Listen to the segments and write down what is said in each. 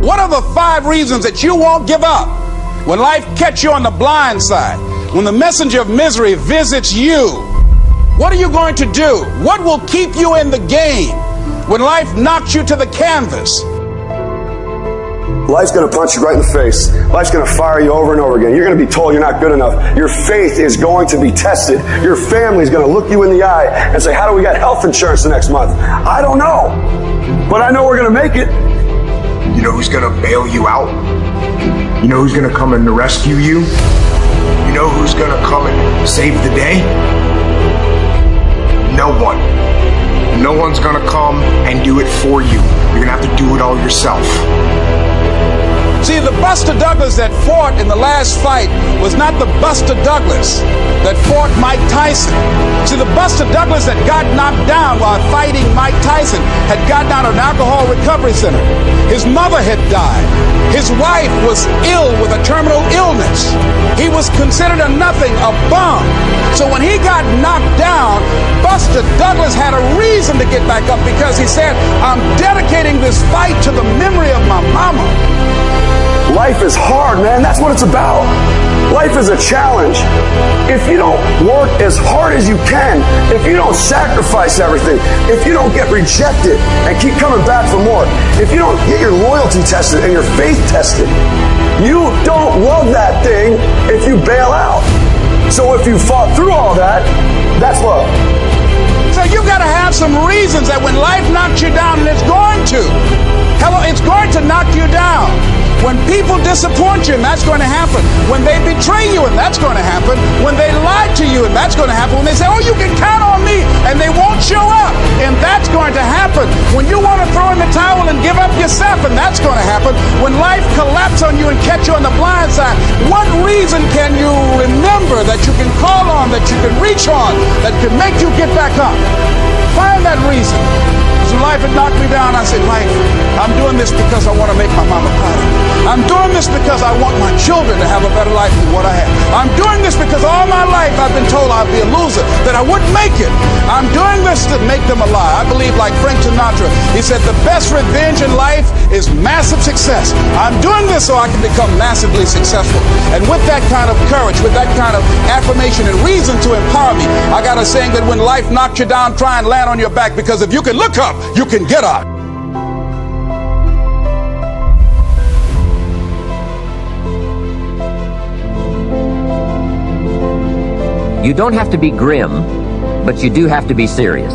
What are the 5 reasons that you won't give up when life catch you on the blind side? When the messenger of misery visits you, what are you going to do? What will keep you in the game when life knocks you to the canvas? Life's going to punch you right in the face. Life's going to fire you over and over again. You're going to be told you're not good enough. Your faith is going to be tested. Your family's going to look you in the eye and say, how do we get health insurance the next month? I don't know, but I know we're going to make it. You know who's going to bail you out? You know who's going to come and rescue you? You know who's going to come and save the day? No one. No one's going to come and do it for you. You're going to have to do it all yourself. See, the Buster Douglas that fought in the last fight was not the Buster Douglas that fought Mike Tyson. See, the Buster Douglas that got knocked down while fighting Mike Tyson had gotten out of an alcohol recovery center. His mother had died. His wife was ill with a terminal illness. He was considered a nothing, a bum. So when he got knocked down, Buster Douglas had a reason to get back up, because he said, I'm dedicating this fight to the memory of my mama. Life is hard, man. That's what it's about. Life is a challenge. If you don't work as hard as you can, if you don't sacrifice everything, if you don't get rejected and keep coming back for more, if you don't get your loyalty tested and your faith tested, you don't love that thing if you bail out. So if you fought through all that, that's love. So you've got to have some reasons that when life knocks you down, and it's going to. Hello, it's going to knock you down. When people disappoint you, and that's going to happen. When they betray you, and that's going to happen. When they lie to you, and that's going to happen. When they say, oh, you can count on me, and they won't show up, and that's going to happen. When you want to throw in the towel and give up yourself, and that's going to happen. When life collapses on you and catch you on the blind side, what reason can you remember that you can call on, that you can reach on, that can make you get back up? Find that reason. So life had knocked me down. I said, life, I'm doing this because I want to make my mama proud. I'm doing this because I want my children to have a better life than what I have. I'm doing this because all my life I've been told I'd be a loser, that I wouldn't make it. I'm doing this to make them alive. I believe, like Frank Sinatra, he said, the best revenge in life is massive success. I'm doing this so I can become massively successful. And with that kind of courage, with that kind of affirmation and reason to empower me, I got a saying that when life knocks you down, try and land on your back, because if you can look up, you can get up. You don't have to be grim, but you do have to be serious.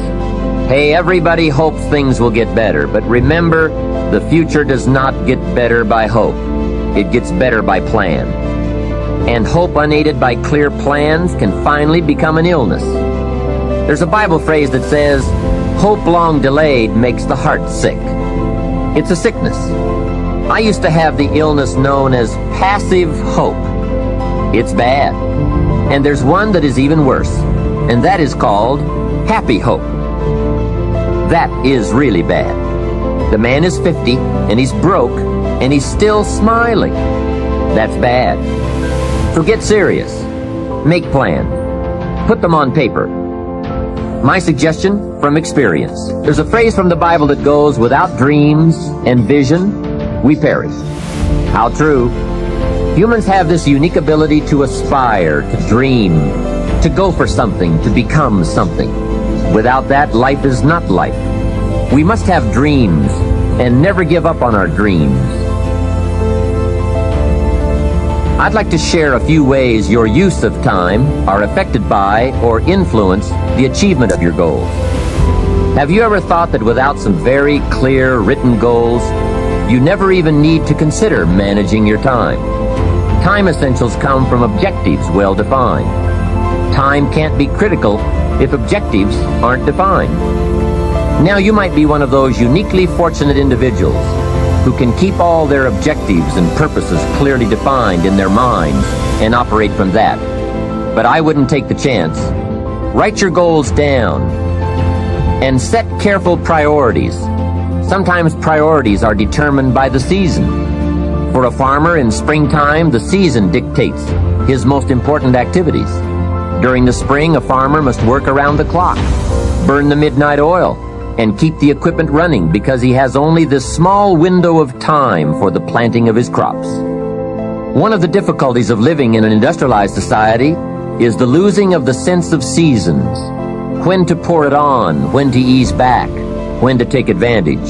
Hey, everybody hopes things will get better, but remember, the future does not get better by hope. It gets better by plan. And hope unaided by clear plans can finally become an illness. There's a Bible phrase that says, hope long delayed makes the heart sick. It's a sickness. I used to have the illness known as passive hope. It's bad. And there's one that is even worse, and that is called happy hope. That is really bad. The man is 50, and he's broke, and he's still smiling. That's bad. So get serious. Make plans. Put them on paper. My suggestion from experience. There's a phrase from the Bible that goes, without dreams and vision, we perish. How true. Humans have this unique ability to aspire, to dream, to go for something, to become something. Without that, life is not life. We must have dreams and never give up on our dreams. I'd like to share a few ways your use of time are affected by or influence the achievement of your goals. Have you ever thought that without some very clear written goals, you never even need to consider managing your time? Time essentials come from objectives well defined. Time can't be critical if objectives aren't defined. Now you might be one of those uniquely fortunate individuals who can keep all their objectives and purposes clearly defined in their minds and operate from that. But I wouldn't take the chance. Write your goals down and set careful priorities. Sometimes priorities are determined by the season. For a farmer in springtime, the season dictates his most important activities. During the spring, a farmer must work around the clock, burn the midnight oil, and keep the equipment running because he has only this small window of time for the planting of his crops. One of the difficulties of living in an industrialized society is the losing of the sense of seasons. When to pour it on, when to ease back, when to take advantage.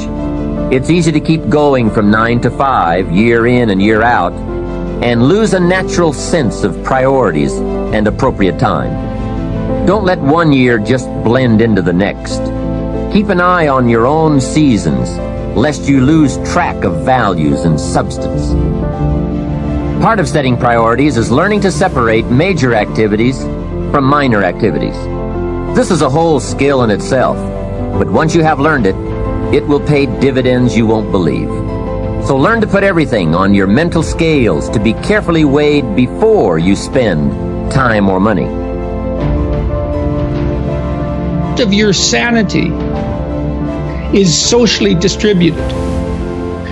It's easy to keep going from 9 to 5, year in and year out, and lose a natural sense of priorities and appropriate time. Don't let one year just blend into the next. Keep an eye on your own seasons, lest you lose track of values and substance. Part of setting priorities is learning to separate major activities from minor activities. This is a whole skill in itself, but once you have learned it, it will pay dividends you won't believe. So learn to put everything on your mental scales to be carefully weighed before you spend time or money. Of your sanity is socially distributed.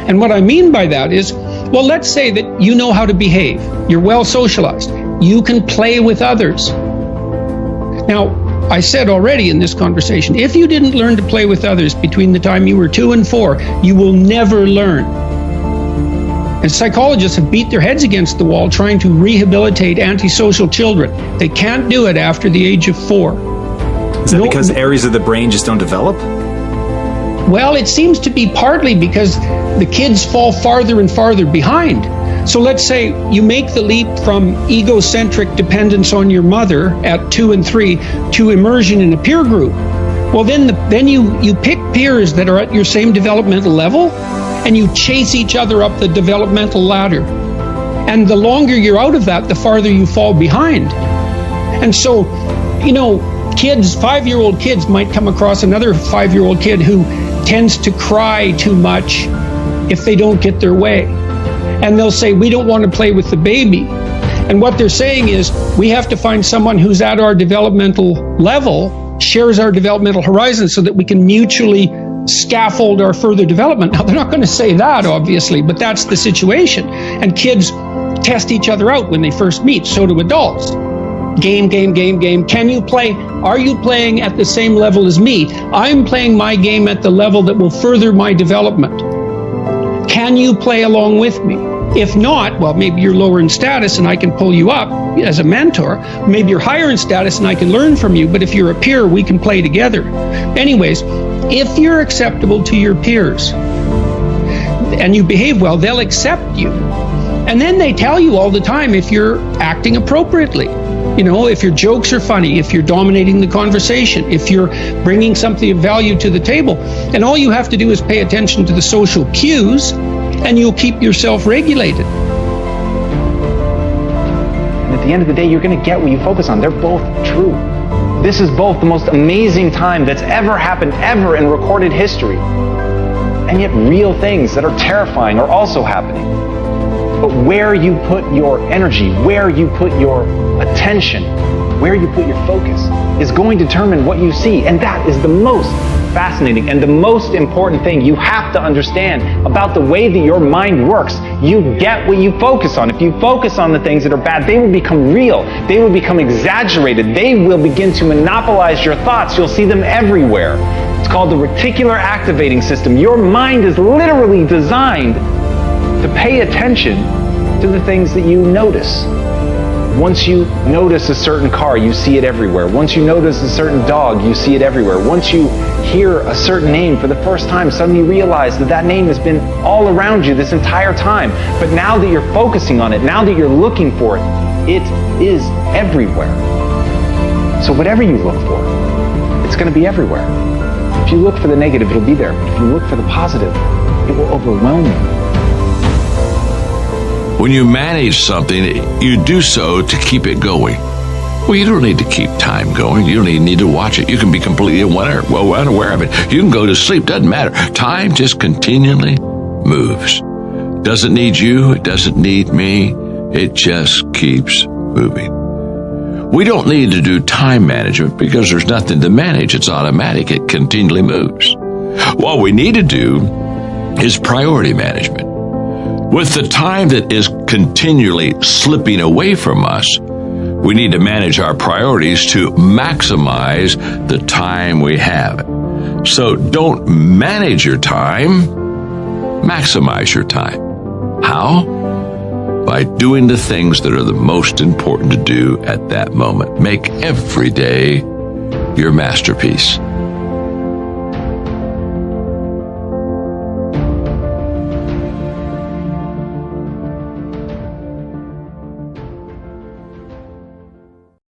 And what I mean by that is, well, let's say that you know how to behave. You're well socialized. You can play with others. Now, I said already in this conversation, if you didn't learn to play with others between the time you were 2 and 4, you will never learn. And psychologists have beat their heads against the wall trying to rehabilitate antisocial children. They can't do it after the age of 4. Is that because areas of the brain just don't develop? Well, it seems to be partly because the kids fall farther and farther behind. So let's say you make the leap from egocentric dependence on your mother at 2 and 3 to immersion in a peer group. Well, then you pick peers that are at your same developmental level, and you chase each other up the developmental ladder. And the longer you're out of that, the farther you fall behind. And so, kids, 5-year-old kids might come across another 5-year-old kid who tends to cry too much if they don't get their way. And they'll say, we don't want to play with the baby. And what they're saying is, we have to find someone who's at our developmental level, shares our developmental horizon, so that we can mutually scaffold our further development. Now, they're not going to say that, obviously, but that's the situation. And kids test each other out when they first meet. So do adults. Game. Can you play? Are you playing at the same level as me? I'm playing my game at the level that will further my development. Can you play along with me? If not, well, maybe you're lower in status and I can pull you up as a mentor. Maybe you're higher in status and I can learn from you. But if you're a peer, we can play together. Anyways, if you're acceptable to your peers and you behave well, they'll accept you. And then they tell you all the time if you're acting appropriately. If your jokes are funny, if you're dominating the conversation, if you're bringing something of value to the table. And all you have to do is pay attention to the social cues, and you'll keep yourself regulated. And at the end of the day, you're going to get what you focus on. They're both true. This is both the most amazing time that's ever happened, ever in recorded history. And yet real things that are terrifying are also happening. But where you put your energy, where you put your attention, where you put your focus is going to determine what you see. And that is the most fascinating and the most important thing you have to understand about the way that your mind works. You get what you focus on. If you focus on the things that are bad, they will become real. They will become exaggerated. They will begin to monopolize your thoughts. You'll see them everywhere. It's called the reticular activating system. Your mind is literally designed to pay attention to the things that you notice. Once you notice a certain car, you see it everywhere. Once you notice a certain dog, you see it everywhere. Once you hear a certain name for the first time, suddenly you realize that name has been all around you this entire time. But now that you're focusing on it, now that you're looking for it, it is everywhere. So whatever you look for, it's going to be everywhere. If you look for the negative, it'll be there. But if you look for the positive, it will overwhelm you. When you manage something, you do so to keep it going. Well, you don't need to keep time going. You don't even need to watch it. You can be completely unaware of it. You can go to sleep. Doesn't matter. Time just continually moves. Doesn't need you. It doesn't need me. It just keeps moving. We don't need to do time management because there's nothing to manage. It's automatic. It continually moves. What we need to do is priority management. With the time that is continually slipping away from us, we need to manage our priorities to maximize the time we have. So don't manage your time, maximize your time. How? By doing the things that are the most important to do at that moment. Make every day your masterpiece.